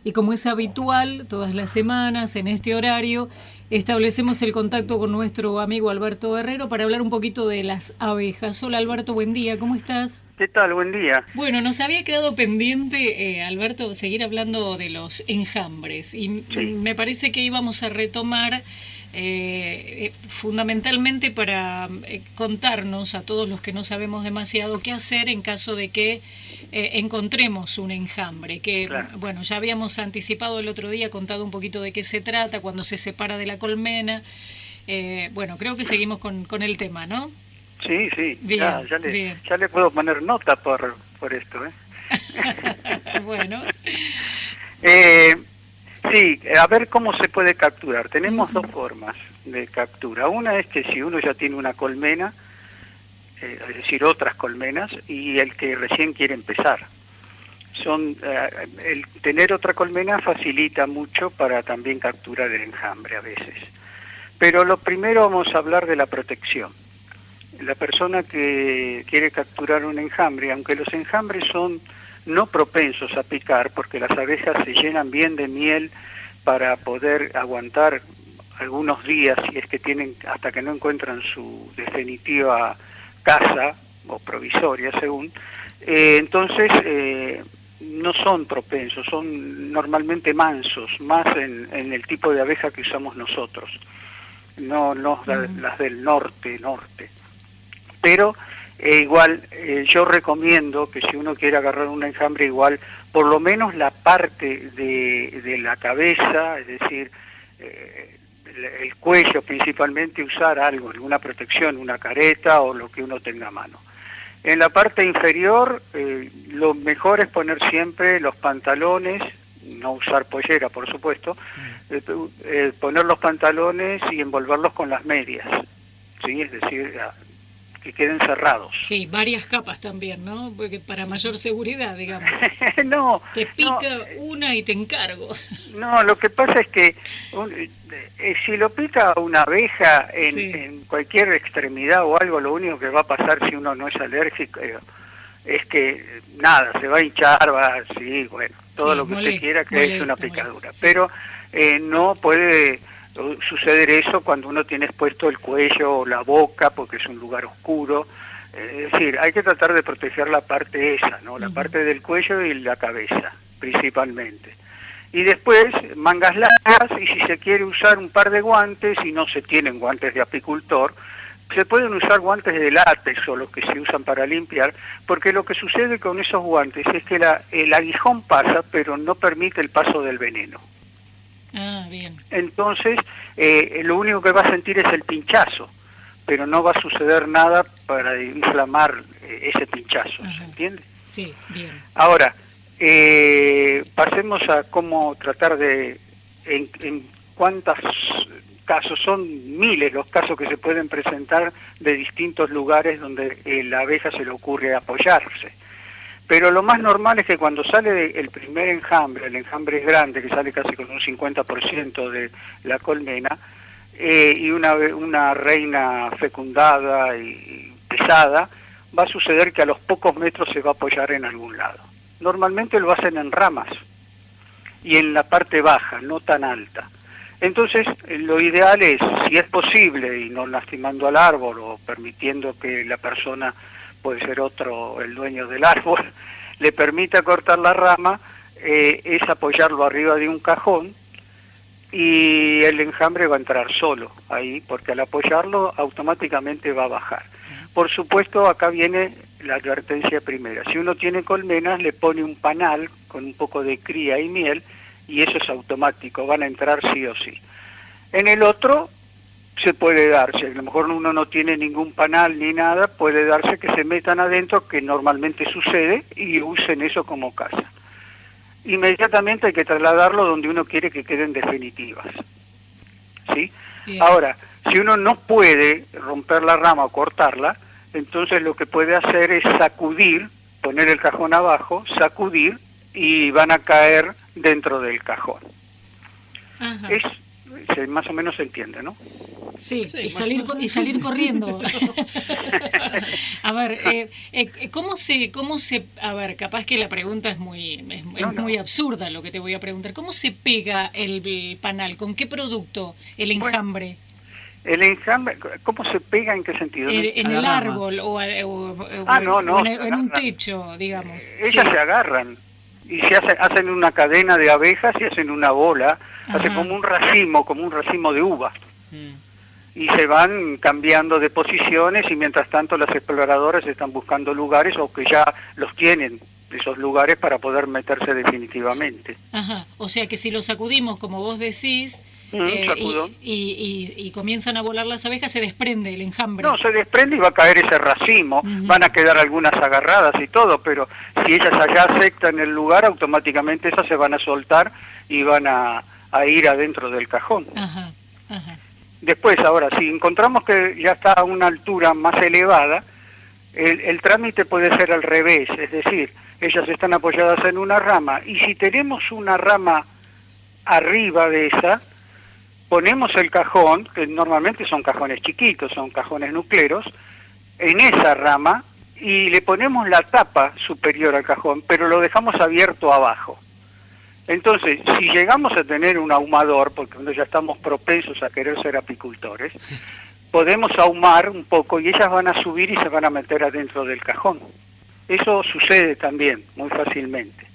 y como es habitual, todas las semanas en este horario, establecemos el contacto con nuestro amigo Alberto Guerrero para hablar un poquito de las abejas. Hola Alberto, buen día, ¿cómo estás? ¿Qué tal? Buen día. Bueno, nos había quedado pendiente, Alberto, seguir hablando de los enjambres y Sí, me parece que íbamos a retomar fundamentalmente para contarnos a todos los que no sabemos demasiado qué hacer en caso de que encontremos un enjambre, que claro. bueno, ya habíamos anticipado el otro día, contado un poquito de qué se trata, cuando se separa de la colmena. Bueno, creo que seguimos con el tema, ¿no? Sí, sí, ya, Bien, ya le, bien. ya le puedo poner nota por esto, ¿eh? Bueno. Eh, sí, a ver cómo se puede capturar. Tenemos dos Ujú. formas de captura. Una es que si uno ya tiene una colmena, es decir, otras colmenas, y el que recién quiere empezar. El tener otra colmena facilita mucho para también capturar el enjambre a veces. Pero lo primero vamos a hablar de la protección. La persona que quiere capturar un enjambre, aunque los enjambres son no propensos a picar, porque las abejas se llenan bien de miel para poder aguantar algunos días, si es que tienen, hasta que no encuentran su definitiva casa, o provisoria según, no son propensos, son normalmente mansos, más en el tipo de abeja que usamos nosotros, no Ujú. las del norte. Pero igual yo recomiendo que si uno quiere agarrar un enjambre igual, por lo menos la parte de la cabeza, es decir, el cuello principalmente, usar algo, alguna protección, una careta o lo que uno tenga a mano. En la parte inferior, lo mejor es poner siempre los pantalones, no usar pollera, por supuesto, poner los pantalones y envolverlos con las medias, ¿sí? Es decir, que queden cerrados. Sí, varias capas también, ¿no? Porque para mayor seguridad, digamos. No, Te no, pica una y te encargo. no, lo que pasa es que si lo pica una abeja Sí, en cualquier extremidad o algo, lo único que va a pasar si uno no es alérgico es que nada, se va a hinchar, sí, bueno, todo sí, lo que usted quiera que es una molesta, picadura, sí. pero no puede suceder eso cuando uno tiene expuesto el cuello o la boca, porque es un lugar oscuro. Es decir, hay que tratar de proteger la parte esa, ¿no? La Ujú. parte del cuello y la cabeza, principalmente. Y después, mangas largas, y si se quiere usar un par de guantes, y no se tienen guantes de apicultor, se pueden usar guantes de látex o los que se usan para limpiar, porque lo que sucede con esos guantes es que el aguijón pasa, pero no permite el paso del veneno. Ah, bien. Entonces, lo único que va a sentir es el pinchazo, pero no va a suceder nada para inflamar ese pinchazo, ¿se Ajá. entiende? Sí, bien. Ahora, pasemos a cómo tratar en cuántos casos, son miles los casos que se pueden presentar de distintos lugares donde la abeja se le ocurre apoyarse. Pero lo más normal es que cuando sale el primer enjambre, el enjambre es grande, que sale casi con un 50% de la colmena, y una reina fecundada y pesada, va a suceder que a los pocos metros se va a apoyar en algún lado. Normalmente lo hacen en ramas y en la parte baja, no tan alta. Entonces, lo ideal es, si es posible, y no lastimando al árbol o permitiendo que la persona, puede ser otro, el dueño del árbol, le permita cortar la rama, es apoyarlo arriba de un cajón y el enjambre va a entrar solo ahí, porque al apoyarlo automáticamente va a bajar. Por supuesto, acá viene la advertencia primera. Si uno tiene colmenas, le pone un panal con un poco de cría y miel, y eso es automático, van a entrar sí o sí. En el otro se puede darse, a lo mejor uno no tiene ningún panal ni nada, puede darse que se metan adentro, que normalmente sucede, y usen eso como casa. Inmediatamente hay que trasladarlo donde uno quiere que queden definitivas, ¿sí? Bien. Ahora, si uno no puede romper la rama o cortarla, entonces lo que puede hacer es sacudir, poner el cajón abajo, sacudir, y van a caer dentro del cajón. Es, Ajá. Más o menos se entiende, ¿no? Sí, Sí, y salir corriendo. A ver, a ver, capaz que la pregunta es muy absurda lo que te voy a preguntar. ¿Cómo se pega el panal? ¿Con qué producto el enjambre? El enjambre, ¿cómo se pega? ¿En qué sentido? En el árbol o en un techo, digamos. Ellas se agarran y hacen una cadena de abejas y hacen una bola, hacen como un racimo de uva. Y se van cambiando de posiciones y mientras tanto las exploradoras están buscando lugares o que ya los tienen, esos lugares para poder meterse definitivamente. Ajá, o sea que si los sacudimos, como vos decís, y comienzan a volar las abejas, se desprende el enjambre. No, se desprende y va a caer ese racimo, van a quedar algunas agarradas y todo, pero si ellas allá aceptan el lugar, automáticamente esas se van a soltar y van a ir adentro del cajón. Ajá, ajá. Después, ahora, si encontramos que ya está a una altura más elevada, el trámite puede ser al revés, es decir, ellas están apoyadas en una rama, y si tenemos una rama arriba de esa, ponemos el cajón, que normalmente son cajones chiquitos, son cajones nucleros, en esa rama, y le ponemos la tapa superior al cajón, pero lo dejamos abierto abajo. Entonces, si llegamos a tener un ahumador, porque ya estamos propensos a querer ser apicultores, podemos ahumar un poco y ellas van a subir y se van a meter adentro del cajón. Eso sucede también muy fácilmente.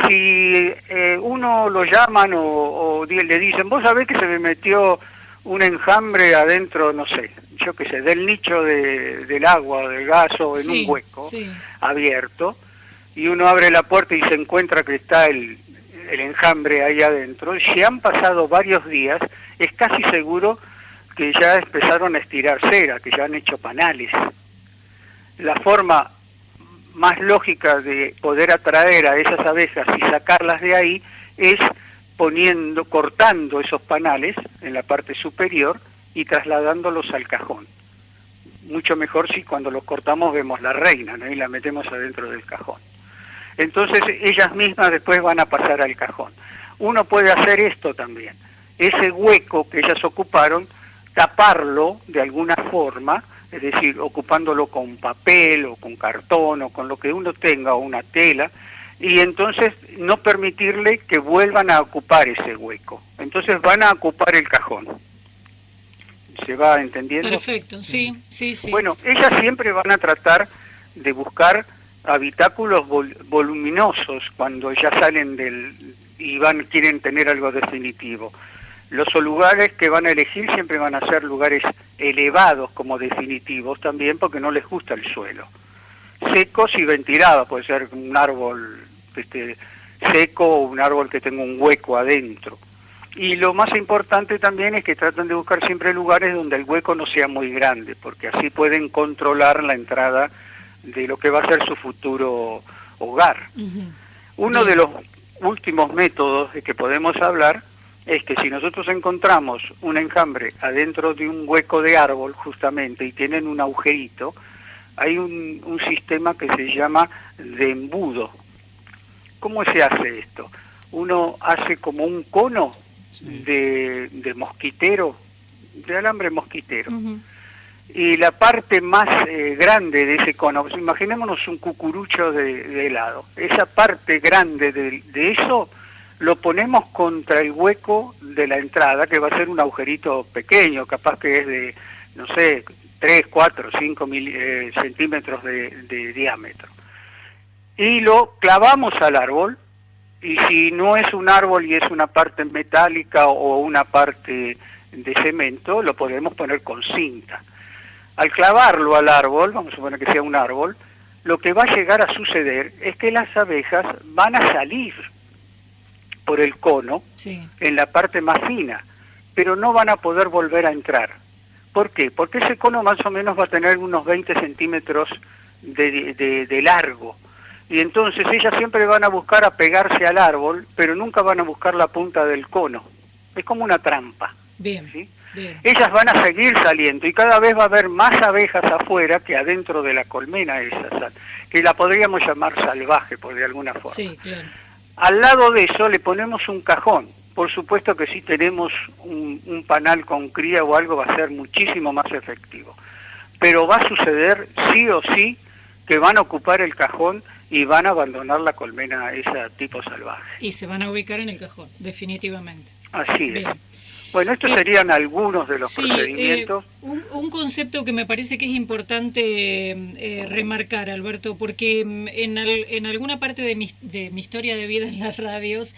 Si uno lo llaman o le dicen, vos sabés que se me metió un enjambre adentro, no sé, yo qué sé, del nicho del agua o del gas o en un hueco abierto, y uno abre la puerta y se encuentra que está el enjambre ahí adentro, si han pasado varios días, es casi seguro que ya empezaron a estirar cera, que ya han hecho panales. La forma más lógica de poder atraer a esas abejas y sacarlas de ahí es cortando esos panales en la parte superior y trasladándolos al cajón. Mucho mejor si cuando los cortamos vemos la reina, ¿no? Y la metemos adentro del cajón. Entonces ellas mismas después van a pasar al cajón. Uno puede hacer esto también. Ese hueco que ellas ocuparon, taparlo de alguna forma, es decir, ocupándolo con papel o con cartón o con lo que uno tenga o una tela, y entonces no permitirle que vuelvan a ocupar ese hueco. Entonces van a ocupar el cajón. ¿Se va entendiendo? Perfecto, sí. Bueno, ellas siempre van a tratar de buscar habitáculos voluminosos cuando ya salen quieren tener algo definitivo. Los lugares que van a elegir siempre van a ser lugares elevados como definitivos también, porque no les gusta el suelo. Secos y ventilados, puede ser un árbol seco o un árbol que tenga un hueco adentro. Y lo más importante también es que tratan de buscar siempre lugares donde el hueco no sea muy grande, porque así pueden controlar la entrada de lo que va a ser su futuro hogar. Uno de los últimos métodos de que podemos hablar es que si nosotros encontramos un enjambre adentro de un hueco de árbol justamente y tienen un agujerito, hay un sistema que se llama de embudo. ¿Cómo se hace esto? Uno hace como un cono de mosquitero, de alambre mosquitero. Y la parte más grande de ese cono, pues imaginémonos un cucurucho de helado, esa parte grande de eso lo ponemos contra el hueco de la entrada, que va a ser un agujerito pequeño, capaz que es de, no sé, 3, 4, 5 centímetros de diámetro. Y lo clavamos al árbol, y si no es un árbol y es una parte metálica o una parte de cemento, lo podemos poner con cinta. Al clavarlo al árbol, vamos a suponer que sea un árbol, lo que va a llegar a suceder es que las abejas van a salir por el cono en la parte más fina, pero no van a poder volver a entrar. ¿Por qué? Porque ese cono más o menos va a tener unos 20 centímetros de largo, y entonces ellas siempre van a buscar apegarse al árbol, pero nunca van a buscar la punta del cono. Es como una trampa. Bien. ¿Sí? Bien. Ellas van a seguir saliendo y cada vez va a haber más abejas afuera que adentro de la colmena esa, que la podríamos llamar salvaje por de alguna forma. Sí, claro. Al lado de eso le ponemos un cajón, por supuesto que si tenemos un panal con cría o algo va a ser muchísimo más efectivo. Pero va a suceder sí o sí que van a ocupar el cajón y van a abandonar la colmena esa tipo salvaje. Y se van a ubicar en el cajón, definitivamente. Así es. Bien. Bueno, estos serían algunos de los Sí, procedimientos. Un concepto que me parece que es importante remarcar, Alberto, porque en alguna parte de mi historia de vida en las radios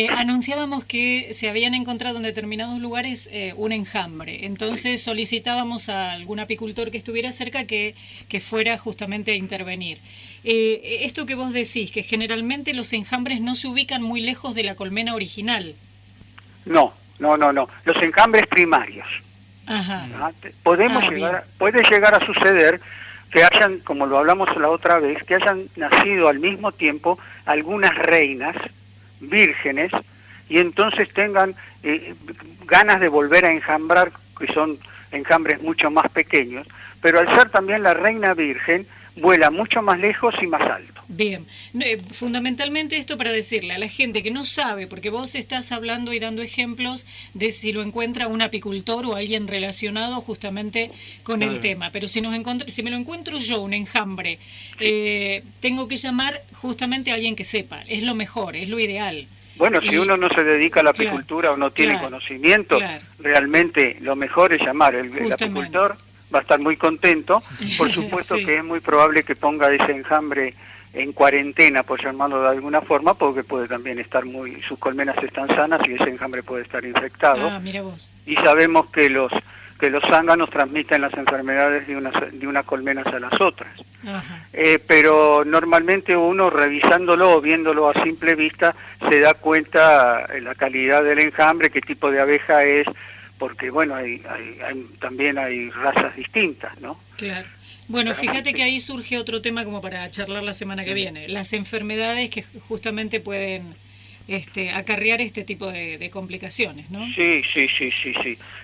anunciábamos que se habían encontrado en determinados lugares un enjambre. Entonces solicitábamos a algún apicultor que estuviera cerca que fuera justamente a intervenir. Esto que vos decís, que generalmente los enjambres no se ubican muy lejos de la colmena original. No. Los enjambres primarios. Ajá. ¿Ah? Puede llegar a suceder que hayan, como lo hablamos la otra vez, que hayan nacido al mismo tiempo algunas reinas vírgenes y entonces tengan ganas de volver a enjambrar, que son enjambres mucho más pequeños, pero al ser también la reina virgen, vuela mucho más lejos y más alto. Bien, fundamentalmente esto para decirle a la gente que no sabe, porque vos estás hablando y dando ejemplos de si lo encuentra un apicultor o alguien relacionado justamente con el tema, pero si me lo encuentro yo, un enjambre, tengo que llamar justamente a alguien que sepa, es lo mejor, es lo ideal. Bueno, si uno no se dedica a la apicultura o no tiene conocimiento, realmente lo mejor es llamar. El apicultor va a estar muy contento, por supuesto que es muy probable que ponga ese enjambre en cuarentena, por llamarlo de alguna forma, porque puede también estar sus colmenas están sanas y ese enjambre puede estar infectado. Mira vos. Y sabemos que los zánganos transmiten las enfermedades de unas colmenas a las otras. Pero normalmente uno revisándolo o viéndolo a simple vista se da cuenta la calidad del enjambre, qué tipo de abeja es, porque bueno, también hay razas distintas, ¿no? Claro. Bueno, fíjate que ahí surge otro tema como para charlar la semana que viene, las enfermedades que justamente pueden acarrear este tipo de complicaciones, ¿no? Sí.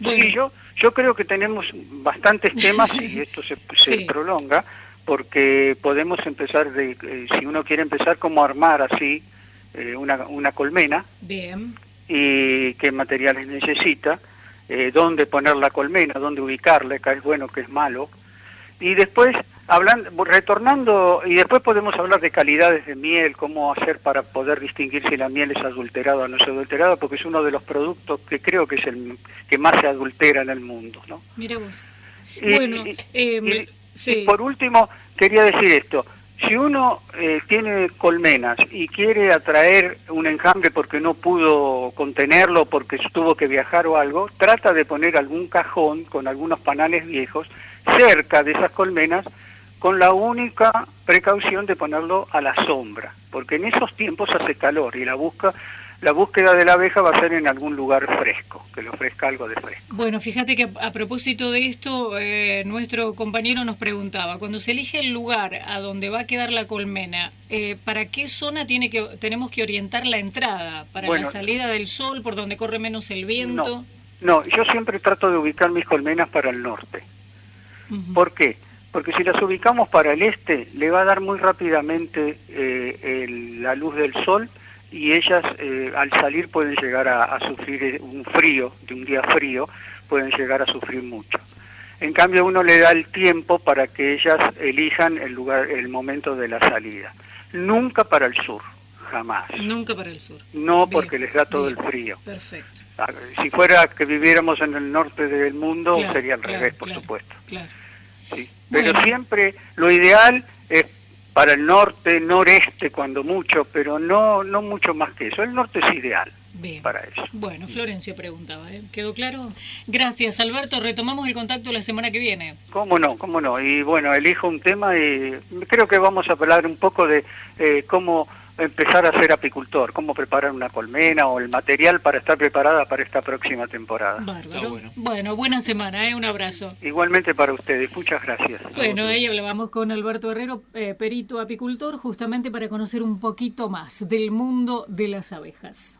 Bueno. Sí, yo creo que tenemos bastantes temas y esto se prolonga, porque podemos empezar, si uno quiere empezar, como armar así una colmena. Bien. Y qué materiales necesita, dónde poner la colmena, dónde ubicarla, qué es bueno, qué es malo. Y después, retornando, y después podemos hablar de calidades de miel, cómo hacer para poder distinguir si la miel es adulterada o no es adulterada, porque es uno de los productos que creo que es el que más se adultera en el mundo, ¿no? Mira vos. Y por último, quería decir esto. Si uno tiene colmenas y quiere atraer un enjambre porque no pudo contenerlo, porque tuvo que viajar o algo, trata de poner algún cajón con algunos panales viejos cerca de esas colmenas, con la única precaución de ponerlo a la sombra, porque en esos tiempos hace calor y la búsqueda de la abeja va a ser en algún lugar fresco, que le ofrezca algo de fresco. Bueno, fíjate que a propósito de esto, nuestro compañero nos preguntaba, cuando se elige el lugar a donde va a quedar la colmena, ¿para qué zona tenemos que orientar la entrada? ¿Para la salida del sol, por donde corre menos el viento? No, yo siempre trato de ubicar mis colmenas para el norte. ¿Por qué? Porque si las ubicamos para el este, le va a dar muy rápidamente la luz del sol, y ellas al salir pueden llegar a sufrir un día frío, pueden llegar a sufrir mucho. En cambio uno le da el tiempo para que ellas elijan el momento de la salida. Nunca para el sur, jamás. Nunca para el sur. No, porque les da todo el frío. Perfecto. Si fuera que viviéramos en el norte del mundo, sería al revés, por supuesto. Claro. Sí. Pero siempre lo ideal es para el norte, noreste cuando mucho, pero no mucho más que eso. El norte es ideal para eso. Bueno, Florencio preguntaba, ¿quedó claro? Gracias, Alberto. Retomamos el contacto la semana que viene. Cómo no. Y bueno, elijo un tema y creo que vamos a hablar un poco de cómo empezar a ser apicultor, cómo preparar una colmena o el material para estar preparada para esta próxima temporada. Bárbaro. Bueno, buena semana, un abrazo. Igualmente para ustedes, muchas gracias. Bueno, ahí hablábamos con Alberto Herrero, perito apicultor, justamente para conocer un poquito más del mundo de las abejas.